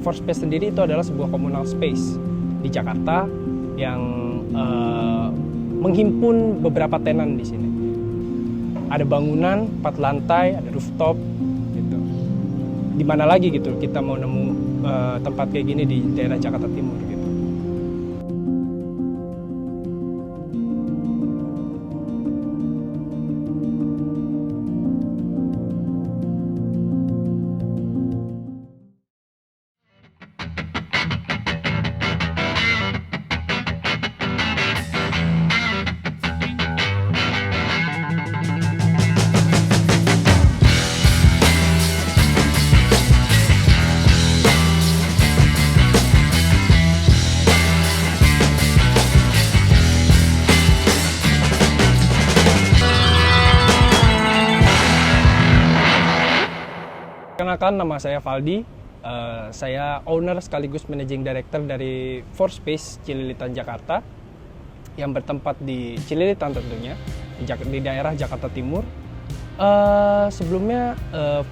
Forspace sendiri itu adalah sebuah communal space di Jakarta yang menghimpun beberapa tenan di sini. Ada bangunan 4 lantai, ada rooftop, gitu. Di mana lagi gitu kita mau nemu tempat kayak gini di daerah Jakarta Timur gitu. Perkenalkan, nama saya Valdi. Saya owner sekaligus managing director dari Forspace Cililitan Jakarta yang bertempat di Cililitan tentunya di daerah Jakarta Timur. Sebelumnya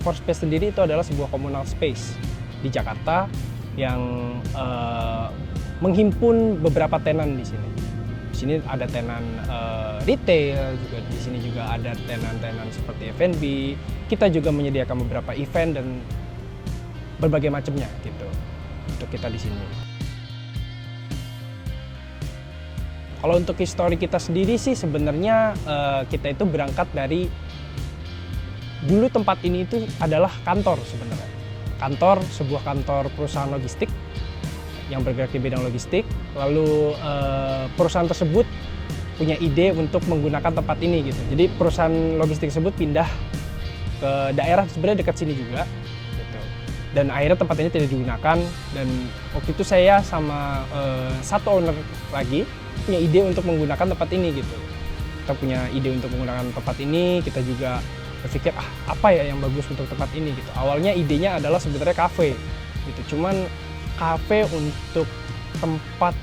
Forspace sendiri itu adalah sebuah communal space di Jakarta yang menghimpun beberapa tenan di sini. Di sini ada tenan retail, juga di sini juga ada tenan-tenan seperti F&B. Kita juga menyediakan beberapa event dan berbagai macamnya gitu untuk kita di sini. Kalau untuk histori kita sendiri sih sebenarnya kita itu berangkat dari dulu tempat ini itu adalah kantor sebenarnya. Sebuah kantor perusahaan logistik yang bergerak di bidang logistik. Lalu perusahaan tersebut punya ide untuk menggunakan tempat ini gitu. Jadi perusahaan logistik tersebut pindah ke daerah sebenarnya dekat sini juga gitu. Dan akhirnya tempat ini tidak digunakan, dan waktu itu saya sama satu owner lagi punya ide untuk menggunakan tempat ini gitu. Kita punya ide untuk menggunakan tempat ini, kita juga berpikir apa ya yang bagus untuk tempat ini gitu. Awalnya idenya adalah sebenarnya kafe gitu. Cuman kafe untuk tempat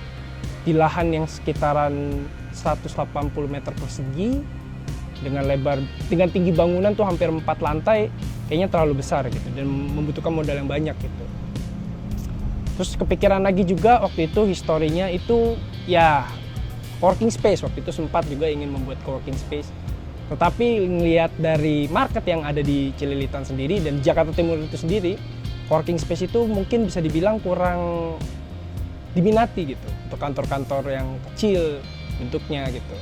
di lahan yang sekitaran 180 meter persegi dengan tinggi bangunan tuh hampir 4 lantai, kayaknya terlalu besar gitu dan membutuhkan modal yang banyak gitu. Terus kepikiran lagi juga waktu itu historinya itu ya coworking space. Waktu itu sempat juga ingin membuat coworking space, tetapi ngelihat dari market yang ada di Cililitan sendiri dan Jakarta Timur itu sendiri, coworking space itu mungkin bisa dibilang kurang diminati gitu untuk kantor-kantor yang kecil bentuknya gitu.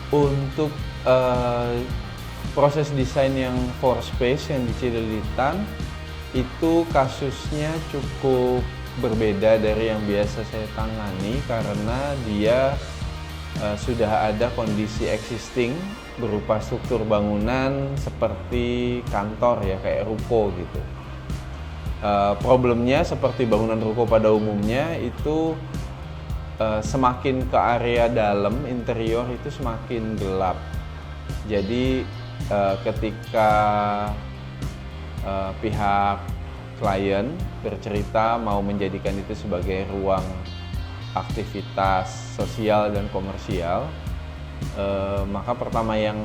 Untuk proses desain yang Forspace yang di Cililitan itu kasusnya cukup berbeda dari yang biasa saya tangani karena dia sudah ada kondisi existing berupa struktur bangunan seperti kantor ya, kayak ruko gitu. Problemnya seperti bangunan ruko pada umumnya itu semakin ke area dalam interior itu semakin gelap. Jadi ketika pihak klien bercerita mau menjadikan itu sebagai ruang aktivitas sosial dan komersial, maka pertama yang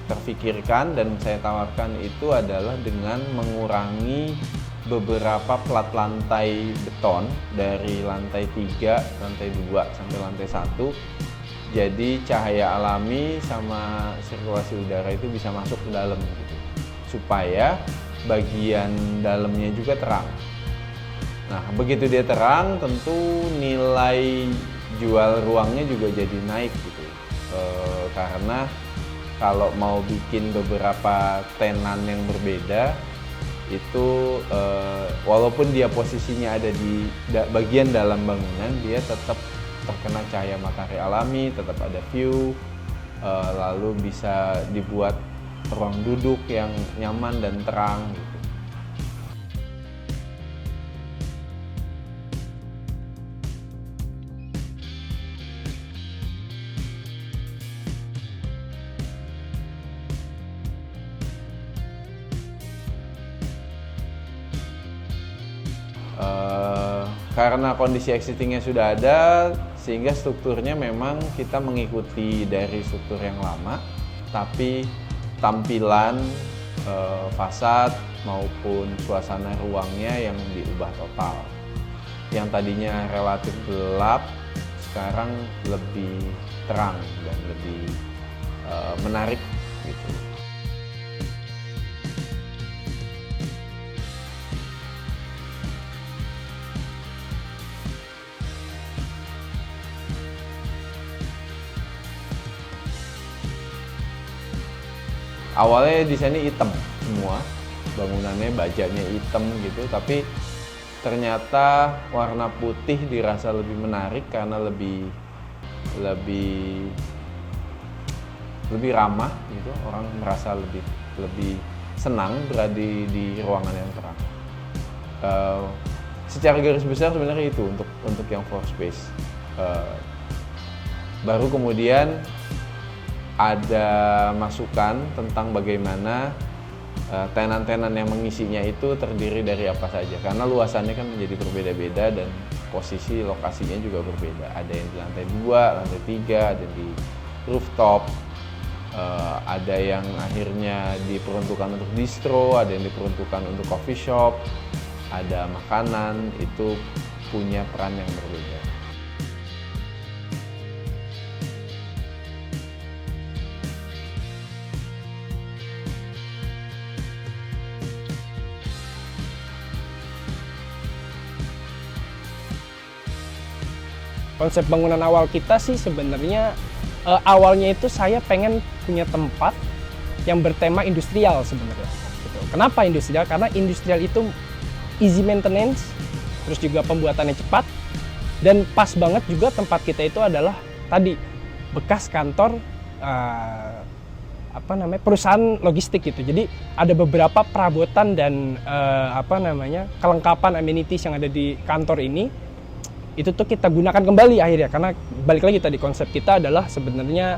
terfikirkan dan saya tawarkan itu adalah dengan mengurangi beberapa plat lantai beton dari lantai 3, lantai 2 sampai lantai 1. Jadi cahaya alami sama sirkulasi udara itu bisa masuk ke dalam gitu. Supaya bagian dalamnya juga terang. Nah, begitu dia terang tentu nilai jual ruangnya juga jadi naik gitu. Karena kalau mau bikin beberapa tenan yang berbeda itu walaupun dia posisinya ada di bagian dalam bangunan, dia tetap terkena cahaya matahari alami, tetap ada view, lalu bisa dibuat ruang duduk yang nyaman dan terang gitu. karena kondisi existingnya sudah ada, sehingga strukturnya memang kita mengikuti dari struktur yang lama, tapi tampilan fasad maupun suasana ruangnya yang diubah total. Yang tadinya relatif gelap, sekarang lebih terang dan lebih menarik gitu. Awalnya desainnya hitam semua, bangunannya bajanya hitam gitu, tapi ternyata warna putih dirasa lebih menarik karena lebih ramah gitu, orang merasa lebih senang berada di ruangan yang terang. Secara garis besar sebenarnya itu untuk yang floor space. Baru kemudian ada masukan tentang bagaimana tenan-tenan yang mengisinya itu terdiri dari apa saja, karena luasannya kan menjadi berbeda-beda dan posisi lokasinya juga berbeda. Ada yang di lantai 2, lantai 3, ada di rooftop, ada yang akhirnya diperuntukkan untuk distro, ada yang diperuntukkan untuk coffee shop, ada makanan, itu punya peran yang berbeda. Konsep bangunan awal kita sih sebenarnya awalnya itu saya pengen punya tempat yang bertema industrial sebenarnya. Gitu. Kenapa industrial? Karena industrial itu easy maintenance, terus juga pembuatannya cepat, dan pas banget juga tempat kita itu adalah tadi bekas kantor perusahaan logistik gitu. Jadi ada beberapa perabotan dan kelengkapan amenities yang ada di kantor ini. Itu tuh kita gunakan kembali akhirnya, karena balik lagi tadi konsep kita adalah sebenarnya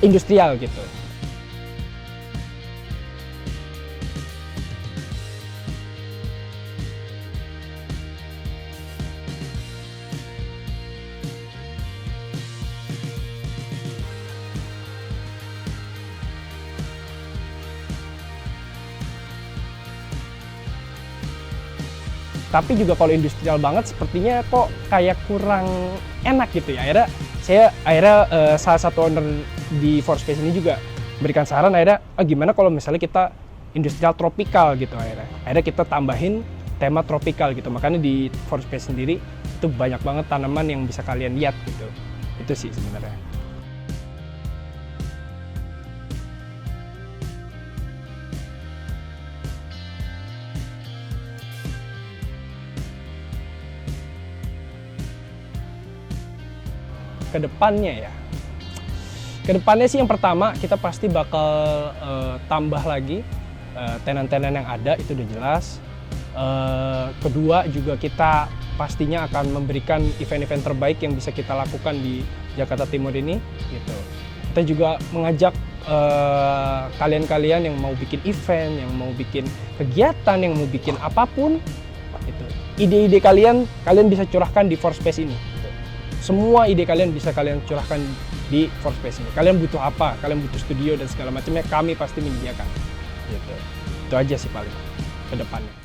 industrial gitu. Tapi juga kalau industrial banget sepertinya kok kayak kurang enak gitu ya. Akhirnya salah satu owner di Forspace ini juga berikan saran, akhirnya gimana kalau misalnya kita industrial tropikal gitu. Akhirnya kita tambahin tema tropikal gitu. Makanya di Forspace sendiri itu banyak banget tanaman yang bisa kalian lihat gitu. Itu sih sebenarnya. Kedepannya sih yang pertama kita pasti bakal tambah lagi tenan-tenan yang ada, itu udah jelas. Kedua juga kita pastinya akan memberikan event-event terbaik yang bisa kita lakukan di Jakarta Timur ini gitu. Kita juga mengajak kalian-kalian yang mau bikin event, yang mau bikin kegiatan, yang mau bikin apapun gitu. Ide-ide kalian bisa curahkan di Forspace ini. Semua ide kalian bisa kalian curahkan di Forspace ini. Kalian butuh apa? Kalian butuh studio dan segala macamnya, kami pasti menyediakan. Gitu. Itu aja sih paling ke depannya.